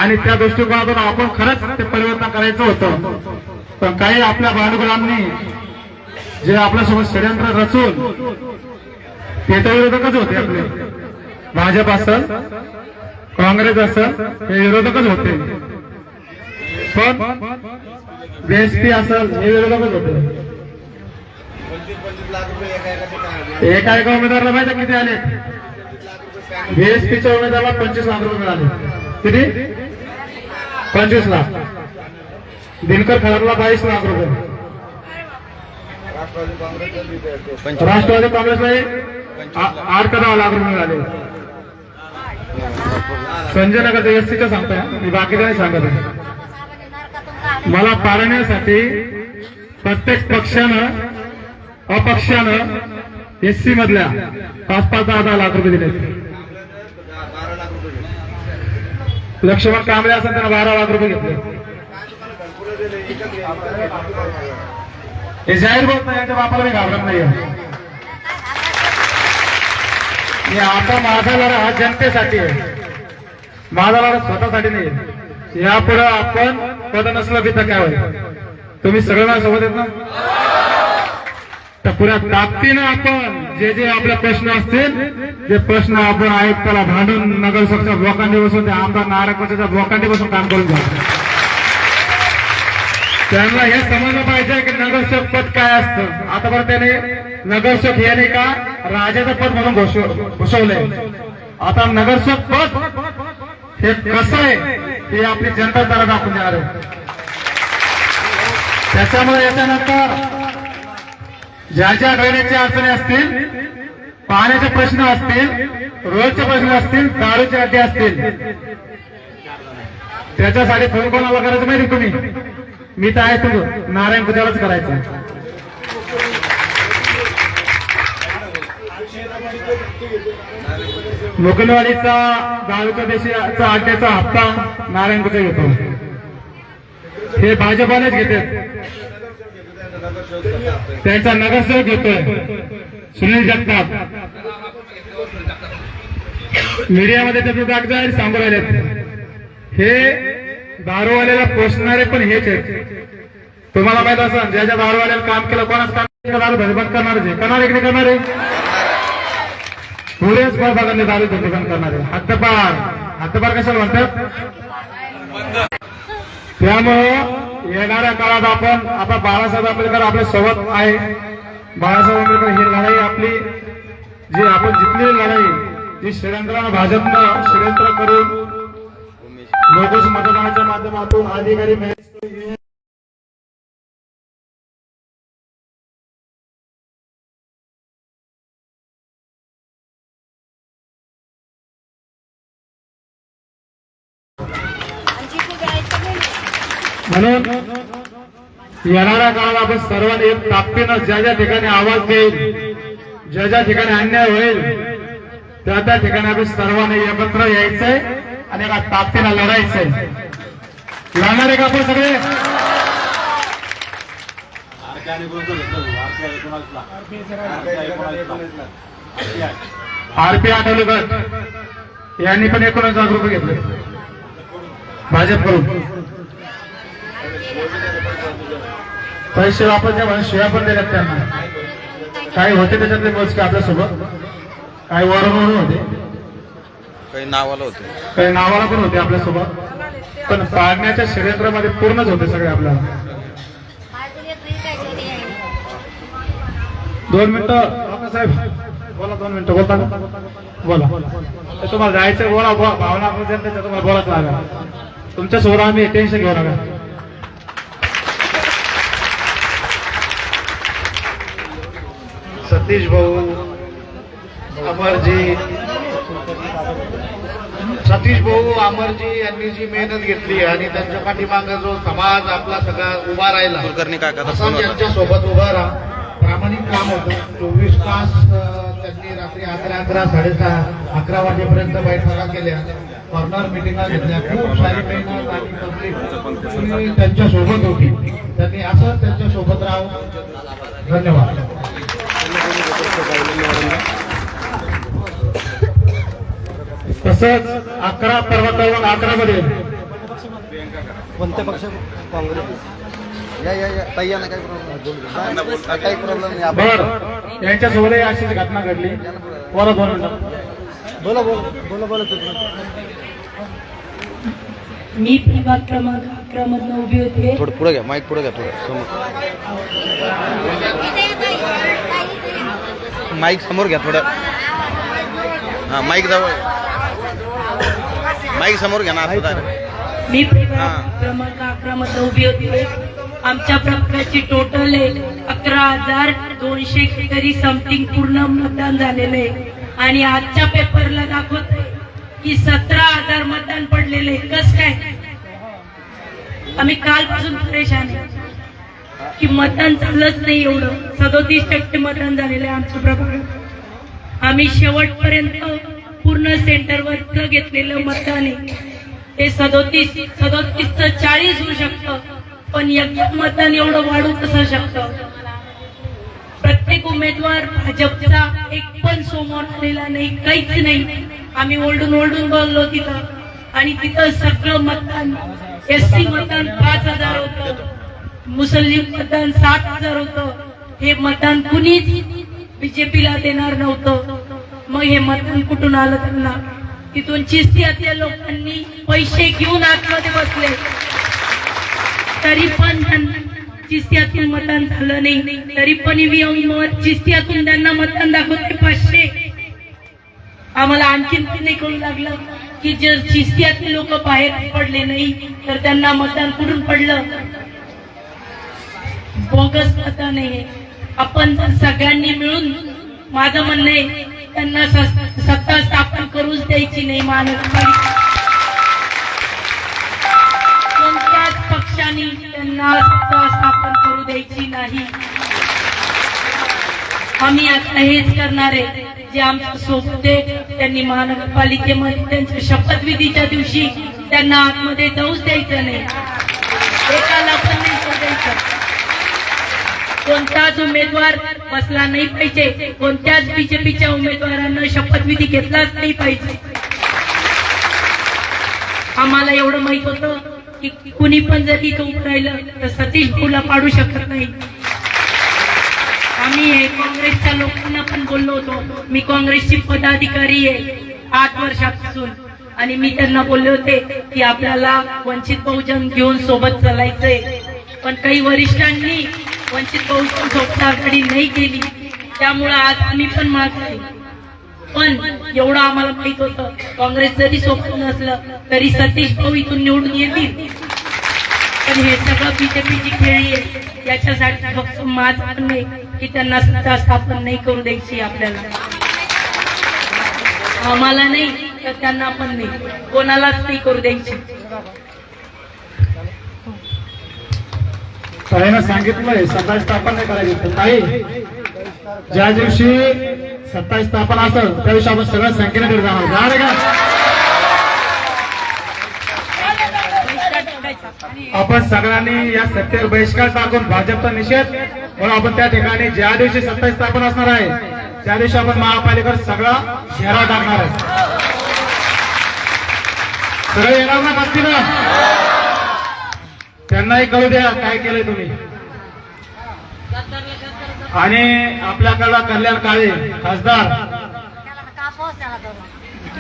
आणि त्या दृष्टिकोनातून आपण खरंच ते परिवर्तन करायचं होतं. पण काही आपल्या भांडवलांनी जे आपल्यासोबत षडयंत्र रचून पेटविरोधकच होते. आपले भाजप असेल काँग्रेस असेल हे विरोधकच होते. पण बीएसपी असेल हे विरोधकच होते. एका उमेदवाराला माहिती किती आले? बीएसपीच्या उमेदवाराला 25 लाख रुपये मिळाले. किती? 25 लाख. दिनकर खळारला 22 लाख रुपये. राष्ट्रवादी काँग्रेसला 8 का 10 लाख रुपये मिळाले. संजय नगर एससीच्या सांगताय, मी बाकीच्या नाही सांगत आहे. मला पाडण्यासाठी प्रत्येक पक्षानं अपक्षानं एससी मधल्या 5-5, 10-10 लाख रुपये दिले. लक्ष्मण कांबळे असं त्यांना 12 लाख रुपये घेतले. हे जाहीर बोलत नाही, यांच्या बापाला मी घाबरत नाही. आता माझा लढा हा जनतेसाठी आहे, माझा लढा स्वतःसाठी नाही. यापुढे आपण पद नसलं की तर काय होईल? तुम्ही सगळ्यांना सोबत येत ना, तर पुऱ्या ताकदीनं आपण जे आपले प्रश्न असतील, जे प्रश्न आपण आयुक्ताला भांडून नगरसेवकच्या ब्लॉकांडी बसून, आमदार नारायणच्या ब्लॉकांडी बसून काम करून घ्या. त्यांना हे समजलं पाहिजे की नगरसेवक पद काय असतं. आता बरं त्याने नगरसेवक हे नाही का राजाचं पद म्हणून घोषवलंय. आता नगरसेवक पद हे कसं आहे हे आपली जनता त्याला दाखवून देणार आहे. त्याच्यामुळे याच्यानंतर ज्या ज्या ड्रेनेजच्या अडचणी असतील, पाण्याचे प्रश्न असतील, रोडचे प्रश्न असतील, दारूचे अड्डे असतील, त्याच्यासाठी फोन कोणाला करायचं माहिती तुम्ही? मी तर आहे तुझं नारायण पूजालाच करायचं. मुकलवाडीचा दारूच्या देशाचा अड्ड्याचा हप्ता नारायण पूजा घेतो. हे भाजपानेच घेतात. त्यांचा नगरसेवक घेतोय सुनील जगताप. मीडियामध्ये त्याचे जागजाहीर सांगू राहिले. हे दारूवाल्याला पोषणारे पण हेच आहेत. तुम्हाला माहित असं ज्या ज्या दारूवाल्याला काम केलं, कोणाच काम दारू बंद करणार आहे, करणार आहे की नाही करणार आहे? पुढेच फळबागांनी दारू बंद करणार आहे. हद्दपार कशाला म्हणतात? त्यामुळं येणाऱ्या काळात आपण आता बाळासाहेब आंबेडकर आपल्या सोबत आहे. बाळासाहेब आंबेडकर ही लढाई आपली, जी आपण जिंकलेली लढाई, जी षडयंत्रानं भाजपनं षडयंत्र करून लोकस मतदानाच्या माध्यमातून अधिकारी म्हणून येणाऱ्या काळात आपण सर्वांनी एक ताकदीनं ज्या ज्या ठिकाणी आवाज देईल, ज्या ज्या ठिकाणी अन्याय होईल, त्या त्या ठिकाणी आपण सर्वांनी एकत्र यायचंय आणि एका ताकदीनं लढायचंय. लढणार आहे का आपण सगळे? आरपी आठवले गट यांनी पण 19 रुपये घेतले भाजप करून. पैसे वापरच्या म्हणून शिव्या पण दिल्यात त्यांना. काही होते त्याच्यातले मोजके आपल्यासोबत, काही वरून होते, काही नावाला पण होते आपल्यासोबत. पण पाडण्याच्या षडयंत्रामध्ये पूर्णच होते सगळे आपल्याला. 2 मिनिटं साहेब बोला. 2 मिनिटं बोलता बोला. तुम्हाला जायचं बोला, भावना तुम्हाला बोलाच लागा. तुमच्या सोबत आम्ही टेन्शन घेऊ नका. सतीश भाऊ अमरजी, सतीश भाऊ अमरजी यांनी जी मेहनत घेतली आणि त्यांच्या पाठीमागे जो समाज आपला सगळा उभा राहिला, त्यांच्या सोबत उभा राहा. प्रामाणिक काम होतं. 24 तास त्यांनी रात्री 11, 11:30, 11 वाजेपर्यंत बैठका केल्या, कॉर्नर मिटिंगा घेतल्या. खूप सारी मेहनत आणि पब्लिक त्यांच्या सोबत होती. त्यांनी असं त्यांच्या सोबत राहावं. धन्यवाद. तसंच 11 पर्वतावर 11 मध्ये कोणत्या पक्ष? काँग्रेस. या या या ताई या ना, काही प्रॉब्लेम नाही, काही प्रॉब्लेम नाही. बर यांच्यासोबतही अशीच घटना घडली. बोला 2 मिनिटं. बोला बोला बोला बोला तुम्ही. मी प्रभाग क्रमांक 11 मधनं उभी होते. थोडं पुढे घ्या, माईक पुढे घ्या, थोडं समोर माईक समोर घ्या थोडं. हां माईक जवळ, माईक समोर घ्या ना असं. मी प्रभाग क्रमांक 11 मधनं उभी होती. आमच्या प्रभागाची टोटल आहे 11,200 तरी समथिंग पूर्ण मतदान झालेलं आहे. आणि आजच्या पेपरला दाखवत की 17,000 मतदान पडलेले. कस काय? आम्ही कालपासून परेशान आहे की मतदान झालंच नाही. एवढं 37% मतदान झालेलं आहे आमच्या प्रभागात. आम्ही शेवटपर्यंत पूर्ण सेंटरवरच घेतलेलं मतदान आहे. ते 37चं 40 होऊ शकतं, पण एक मतदान एवढं वाढू कसं शकतं? प्रत्येक उमेदवार भाजपचा एक पण समोर आलेला नाही, काहीच नाही. आम्ही ओरडून बोललो तिथं, आणि तिथं सगळं मतदान एससी मतदान 5,000 होतं, मुस्लिम मतदान 7,000 होतं. हे मतदान कुणीच बीजेपीला देणार नव्हतं. मग हे मतदान कुठून आलं त्यांना? तिथून चिश्तियातल्या लोकांनी पैसे घेऊन आतमध्ये बसले, तरी पण चिश्तियातून मतदान झालं नाही. तरी पण ईव्हीएम चिश्तियातून त्यांना मतदान दाखवते 500. आम्हाला आणखीन नाही कळू लागलं की जर चिश्तियातले लोक बाहेर पडले नाही तर त्यांना मतदान कुठून पडलं? बोगस मतदान आहे. आपण जर सगळ्यांनी मिळून, माझं म्हणणं आहे, त्यांना सत्ता स्थापन करूच द्यायची नाही. महानगरपालिका कोणत्याच पक्षाने त्यांना सत्ता स्थापन करू द्यायची नाही. आम्ही आता हेच करणार आहे. जे आमच्या सोबत त्यांनी महानगरपालिकेमध्ये त्यांच्या शपथविधीच्या दिवशी त्यांना आतमध्ये जाऊच द्यायचं नाही, एकाला पण नाही जाऊ द्यायचं. कोणताच उमेदवार बसला नाही पाहिजे, कोणत्याच बीजेपीच्या उमेदवारांना शपथविधी घेतलाच नाही पाहिजे. आम्हाला एवढं माहित होतं की कुणी पण जर इथं उभं राहिलं तर सतीश भाऊला पाडू शकत नाही. आम्ही हे काँग्रेसच्या लोकांना पण बोललो होतो. मी काँग्रेसची पदाधिकारी आहे 8 वर्षापासून, आणि मी त्यांना बोलले होते की आपल्याला वंचित बहुजन घेऊन सोबत चालायचंय. पण काही वरिष्ठांनी वंचित बहुजन सोबत आघाडी नाही केली, त्यामुळे आज आम्ही पण मागतोय. पण एवढं आम्हाला माहित होतं, काँग्रेस जरी सोबत नसलं तरी सतीश भाऊ इथून निवडून येतील. पण हे सगळं बीजेपीची खेळी आहे. याच्यासाठी फक्त माझं म्हणणं आहे की त्यांना सत्ता स्थापन नाही करू द्यायची. आपल्याला, आम्हाला नाही तर त्यांना पण नाही, कोणालाच नाही करू द्यायची. ताईनं सांगितलंय सत्ता स्थापन नाही करायची. ताई, ज्या दिवशी सत्ता स्थापन असेल त्या दिवशी आपण सगळं संख्येने दीड जाणार का? आपण सगळ्यांनी या सत्तेवर बहिष्कार टाकून भाजपचा निषेध म्हणून आपण त्या ठिकाणी ज्या दिवशी सत्ता स्थापन असणार आहे त्या दिवशी आपण महापालिकेवर सगळा घेराव टाकणार आहे. सगळे येणार ना भक्तीला? त्यांनाही कळू द्या काय केलंय तुम्ही. आणि आपल्याकडला कल्याण काळे खासदार,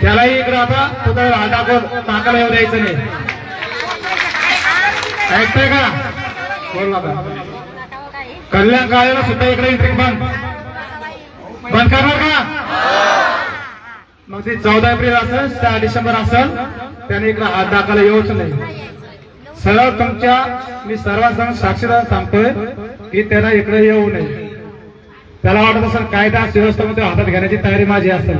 त्यालाही इकडे आता कुठं टाकायला येऊ द्यायचं नाही. ऐकताय का? बोल ना. कल्याण काळेला सुद्धा इकडे एंट्री बंद करणार का? मग ते 14 एप्रिल असेल 6 डिसेंबर असेल त्याने इकडे हात दाखवायला येऊच नाही. सरळ तुमच्या, मी सर्वांना साक्षीदार सांगतोय की त्यांना इकडे येऊ नये. त्याला वाटत असेल कायदा सुव्यवस्थेमध्ये हातात घेण्याची तयारी माझी असेल.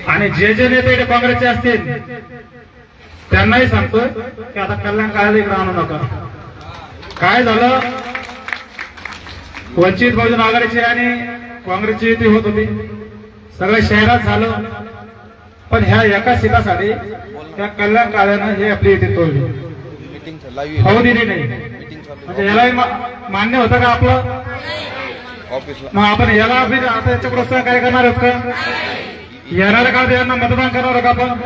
आणि जे जे नेते इकडे काँग्रेसचे असतील त्यांनाही सांगतोय की आता कल्याण काळाला इकडे आणू नका. काय झालं, वंचित बहुजन आघाडीची आणि काँग्रेसची युती होत होती, सगळं शहरात झालं. पण ह्या एका सीटासाठी त्या कल्याण काळानं हे आपली युती तोडली, होऊ दिली नाही. म्हणजे यालाही मान्य होतं का आपलं? मग आपण याला आता याच्याकडे काय करणार आहोत का? येणाऱ्या काळात यांना मतदान करणार का आपण?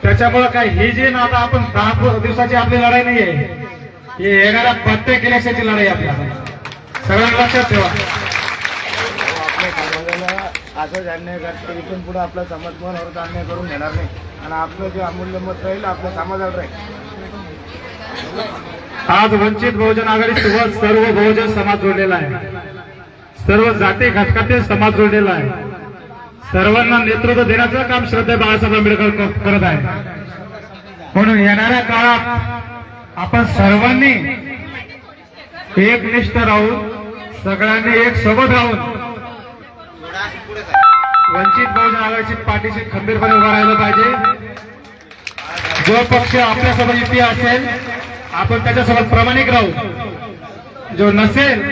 त्याच्यामुळे काय ही जी ना आता आपण 10 दिवसाची आपली लढाई नाहीये, ही येणाऱ्या प्रत्येक इलेक्शनची लढाई आपल्याला. सगळ्यांना लक्षात ठेवा. असंच अन्याय करते, इथून पुढे आपला समाज कोणावरच अन्याय करून घेणार नाही आणि आपलं जे अमूल्य मत राहील आपल्या समाजाला राहील. आज वंचित बहुजन आघाडी सोबत सर्व बहुजन समाज जोडलेला आहे, सर्व जाती घटकातील समाज जोडलेला आहे. सर्वांना नेतृत्व देण्याचं काम श्रद्धेय बाळासाहेब आंबेडकर करत आहे. म्हणून येणाऱ्या काळात आपण सर्वांनी एकनिष्ठ राहून, सगळ्यांनी एक सोबत राहून वंचित बहुजन आघाडीची पाठीशी खंबीरपणे उभा राहिलं पाहिजे. जो पक्ष आपल्यासोबत युती असेल आपण त्याच्यासोबत प्रामाणिक राहू, जो नसेल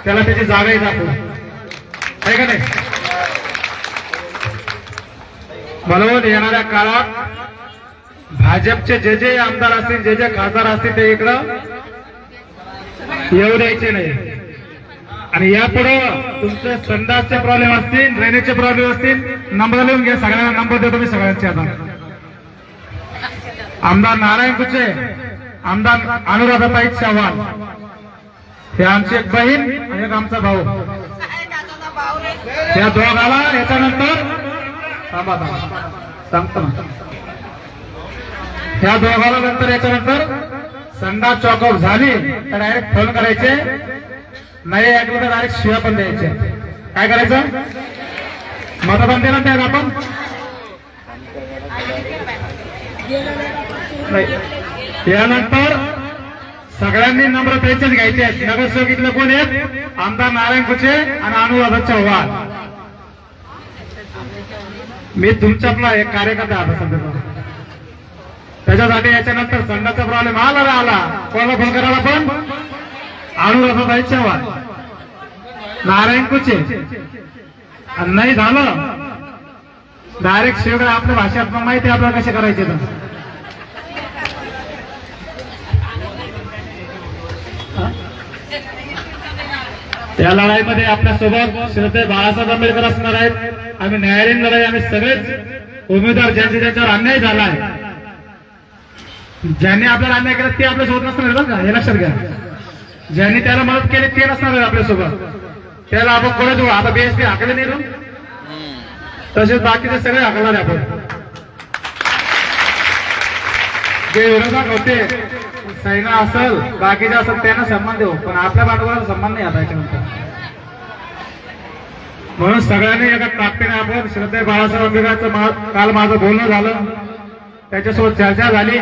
त्याला त्याची जागाही दाखवू, आहे का नाही? म्हणून येणाऱ्या काळात भाजपचे जे जे आमदार असतील, जे जे खासदार असतील ते इकडं येऊ द्यायचे नाही. आणि यापुढे तुमचे संडासचे प्रॉब्लेम असतील, ड्रेनेजचे प्रॉब्लेम असतील, नंबर लिहून घ्या. सगळ्यांना नंबर देतो मी सगळ्यांचे. आता आमदार नारायण कुचे, आमदार अनुराधाताई चव्हाण, हे आमची एक बहीण आणि एक आमचा भाऊ. त्या दोघाला याच्यानंतर सांगतो ना, ह्या दोघाला नंतर याच्यानंतर संडास चॉकआउट झाली तर डायरेक्ट फोन करायचे, नाही ऐकलं तर डायरेक्ट शिव्या पण द्यायचे. काय करायचं? मतदान देणार नाही आपण नाही. यानंतर सगळ्यांनी नंबर त्यांचेच घ्यायचे आहेत. नगरसेवक इथले कोण आहेत? आमदार नारायण कुचे आणि अनुराधा चव्हाण. मी तुमच्यातला एक कार्यकर्ता आता सध्या. त्याच्यासाठी याच्यानंतर संडासचा प्रॉब्लेम आला कोणाला फोन करायला? पण अनुराधाताई चव्हाण, नारायण कुचे. आणि नाही झालं डायरेक्ट शेवट आपल्या भाषेत माहिती आहे आपल्याला कसे करायचे. तर या लढाईमध्ये आपल्यासोबत श्रद्धेय बाळासाहेब आंबेडकर असणार आहेत. आम्ही न्यायालयीन लढाई, आम्ही सगळेच उमेदवार ज्यांच्यावर अन्याय झाला आहे, ज्यांनी आपल्याला अन्याय केला ते आपल्यासोबत नसणार बरं का, हे लक्षात घ्या. ज्यांनी त्याला मदत केली ते नसणार आहे आपल्यासोबत. त्याला आपण कोणा देऊ? आता बीएसपी हाकले नाही देऊ, तसेच बाकीचे सगळे हाकलणार आहे आपण. जे विरोधात होते सैना असेल, बाकीचे असेल, त्यांना सन्मान देऊ, पण आपल्या भांडवलाला सन्मान नाही आता याच्यानंतर. म्हणून सगळ्यांनी एका ताकदीने आपण श्रद्धेय बाळासाहेब आंबेडकरांचं काल माझं बोलणं झालं, त्याच्यासोबत चर्चा झाली.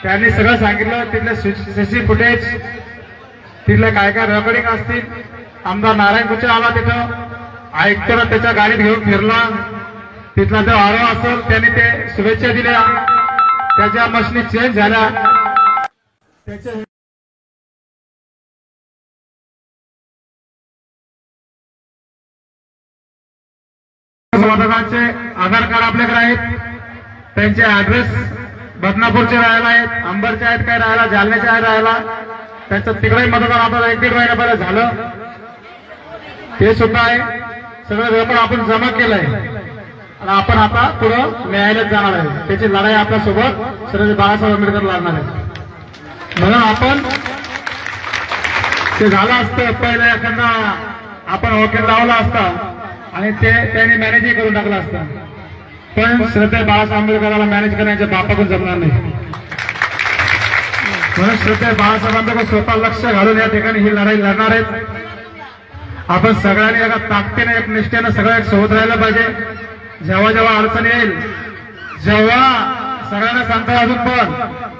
त्यांनी सगळं सांगितलं, तिथले सीसी फुटेज, तिथले काय काय रेकॉर्डिंग असतील. आमदार नारायण कुचे आला तिथं, ऐकतो त्याच्या गाडीत घेऊन फिरला. तिथला जो आरोह असेल त्यांनी ते शुभेच्छा दिल्या, त्याच्या मशिनी चेंज झाल्या. त्याच्या मतदारांचे आधार कार्ड आपल्याकडे आहेत, त्यांचे ऍड्रेस बदनापूरचे राहायला आहेत, अंबरचे आहेत, काय राहायला जालन्याचे आहे राहायला. त्यांचं तिकडे मतदान आपल्याला 1-1.5 महिन्यापर्यंत झालं, ते सुद्धा आहे. सगळं रेकॉर्ड आपण जमा केलंय आणि आपण आता पुढं न्यायालयात जाणार आहे. त्याची लढाई आपल्यासोबत श्री बाळासाहेब आंबेडकर लढणार आहे. म्हणून आपण ते झालं असतं पहिला एखादा आपण वकील लावला असता आणि ते त्यांनी मॅनेजही करून टाकलं असतं, पण श्रद्धेय बाळासाहेब आंबेडकराला मॅनेज करण्याच्या बापाकडून जमणार नाही. म्हणून श्रद्धेय बाळासाहेब आंबेडकर स्वतः लक्ष घालून या ठिकाणी ही लढाई लढणार आहेत. आपण सगळ्यांनी एका ताकदीने, एक निष्ठेनं सगळं एक सोबत राहायला पाहिजे. जेव्हा जेव्हा अडचण येईल, जेव्हा सगळ्यांना सांगता अजून पण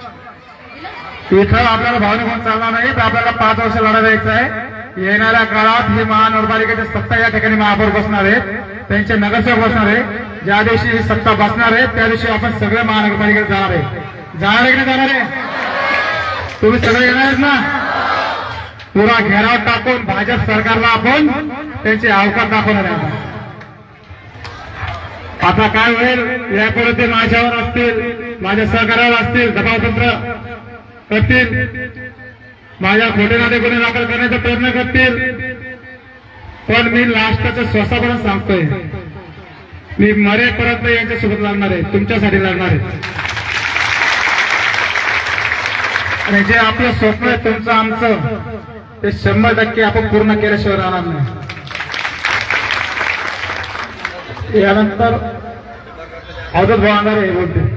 इथं आपल्याला भावनिक होऊन चालणार नाही, तर आपल्याला 5 वर्ष लढा द्यायचं आहे. येणाऱ्या काळात ही महानगरपालिकेची सत्ता या ठिकाणी महापौर बसणार आहेत, त्यांचे नगरसेवक बसणार आहे. ज्या दिवशी ही सत्ता बसणार आहे त्या दिवशी आपण सगळे महानगरपालिकेत जाणार आहे. जाणार आहे की नाही जाणार आहे? तुम्ही सगळे येणार आहेत ना? पुरा घेराव टाकून भाजप सरकारला आपण त्यांची अवकाश दाखवणार आहे. आता काय होईल, यापुढे ते माझ्यावर असतील, माझ्या सहकार्यावर असतील, दबावतंत्र करतील, माझ्या खोटे नाते गुन्हे दाखल करण्याचा प्रयत्न करतील. पण मी लास्टचं स्वसापर्यंत सांगतोय, मी मरेपर्यंत यांच्यासोबत लढणार आहे, तुमच्यासाठी लढणार आहे. आणि जे आपलं स्वप्न आहे तुमचं आमचं, ते 100% आपण पूर्ण केल्याशिवाय राहणार नाही. यानंतर अवधूत भाऊ अंधारे बोलते.